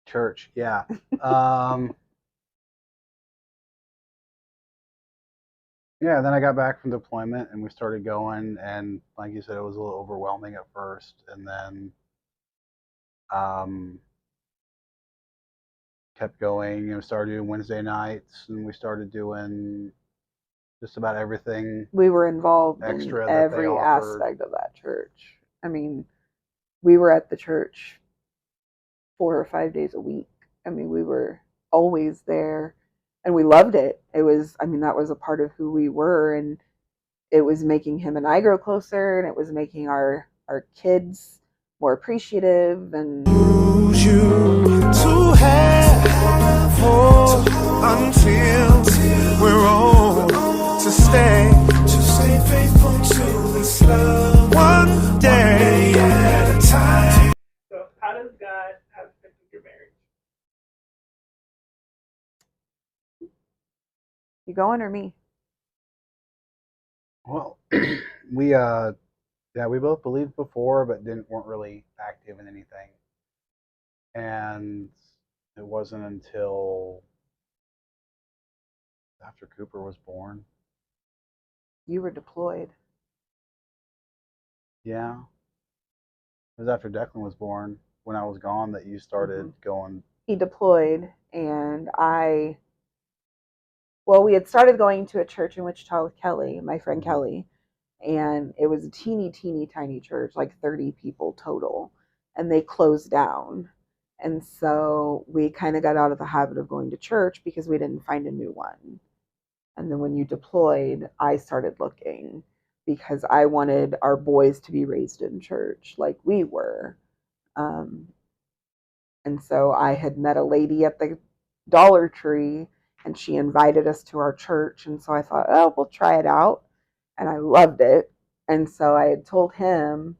Church, yeah. Um, yeah, then I got back from deployment and we started going, and like you said, it was a little overwhelming at first, and then um, kept going. Started doing Wednesday nights, and we started doing just about everything We were involved in extra that they every offered. aspect of that church. I mean, we were at the church 4 or 5 days a week. I mean, we were always there and we loved it. It was, I mean, that was a part of who we were, and it was making him and I grow closer, and it was making our kids more appreciative and Choose you to have hope until we're old, to stay faithful to this love one day at a time. So how does God have affected your marriage? you going or me? Well, we yeah, we both believed before, but didn't weren't really active in anything. And it wasn't until after Cooper was born. You were deployed. Yeah, it was after Declan was born when I was gone that you started going. He deployed, and well, we had started going to a church in Wichita with Kelly, my friend Kelly, and it was a teeny, teeny, tiny church, like 30 people total, and they closed down. And so we kind of got out of the habit of going to church because we didn't find a new one. And then when you deployed, I started looking because I wanted our boys to be raised in church like we were. Um, and so I had met a lady at the Dollar Tree, and she invited us to our church. And so I thought, oh, we'll try it out. And I loved it. And so I had told him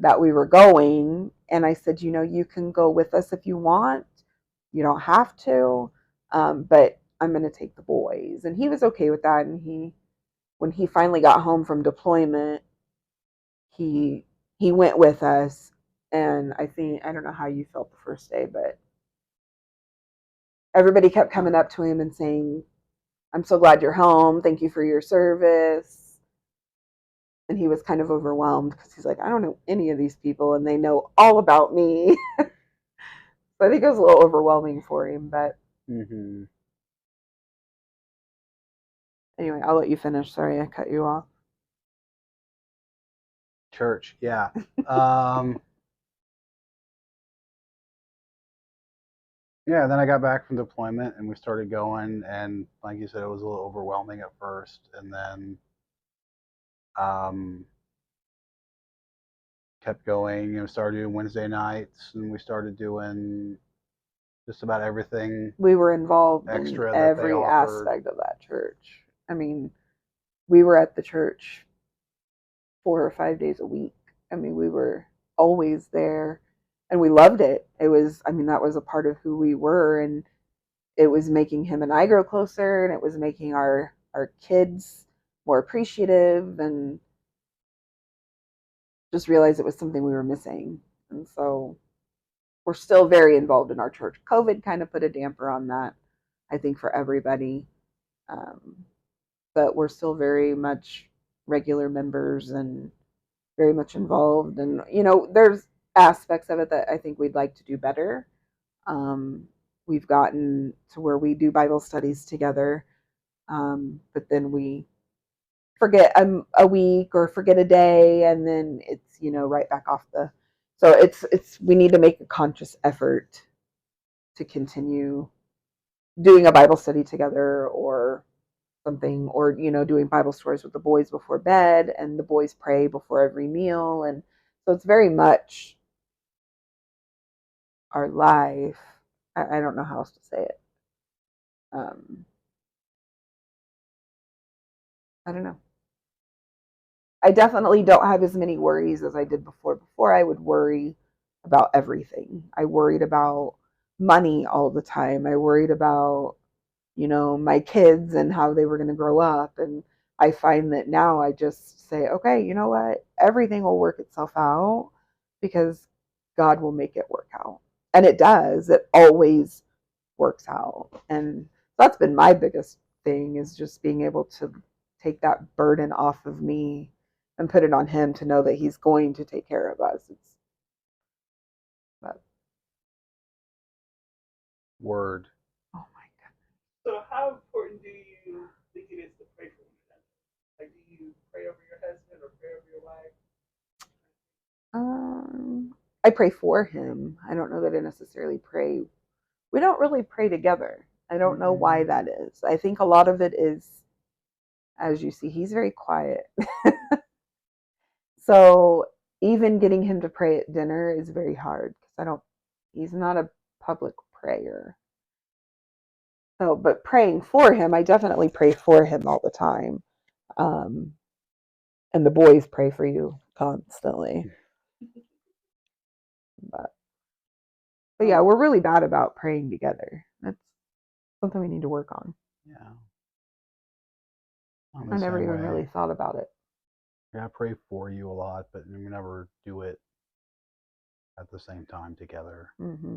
that we were going. And I said, you can go with us if you want. You don't have to. But I'm going to take the boys. And he was okay with that. And when he finally got home from deployment, he he went with us. And I don't know how you felt the first day, but everybody kept coming up to him and saying, I'm so glad you're home. Thank you for your service. And he was kind of overwhelmed because he's like, I don't know any of these people and they know all about me. So I think it was a little overwhelming for him. But Mm-hmm. anyway, I'll let you finish. Sorry, I cut you off. Church, yeah. Um, yeah, then I got back from deployment and we started going, and like you said, it was a little overwhelming at first, and then um, kept going. Started doing Wednesday nights, and we started doing just about everything We were involved in extra that they every offered. aspect of that church. I mean, we were at the church 4 or 5 days a week. I mean, we were always there and we loved it. It was, I mean, that was a part of who we were, and it was making him and I grow closer, and it was making our kids more appreciative, and just realized it was something we were missing. And so we're still very involved in our church. COVID kind of put a damper on that, I think, for everybody. Um, but we're still very much regular members and very much involved. And, there's aspects of it that I think we'd like to do better. We've gotten to where we do Bible studies together, but then we forget a week or forget a day, and then it's right back off the. So it's we need to make a conscious effort to continue doing a Bible study together or something, or doing Bible stories with the boys before bed, and the boys pray before every meal, and so it's very much our life. I don't know how else to say it. um I don't know. I definitely don't have as many worries as I did before. I would worry about everything. I worried about money all the time. I worried about my kids and how they were going to grow up. And I find that now I just say, okay, you know what? Everything will work itself out because God will make it work out. And it does. It always works out. And that's been my biggest thing, is just being able to take that burden off of me and put it on him, to know that he's going to take care of us. But, Word. oh my God. So how important do you think it is to pray for one another? Like, do you pray over your husband or pray over your wife? I pray for him. I don't know that I necessarily pray. We don't really pray together. I don't know why that is. I think a lot of it is, as you see, he's very quiet. So even getting him to pray at dinner is very hard, because he's not a public prayer. So, but praying for him, I definitely pray for him all the time. And the boys pray for you constantly. But yeah, we're really bad about praying together. That's something we need to work on. Yeah. I never even really thought about it. Yeah, I pray for you a lot, but we never do it at the same time together. Mm-hmm.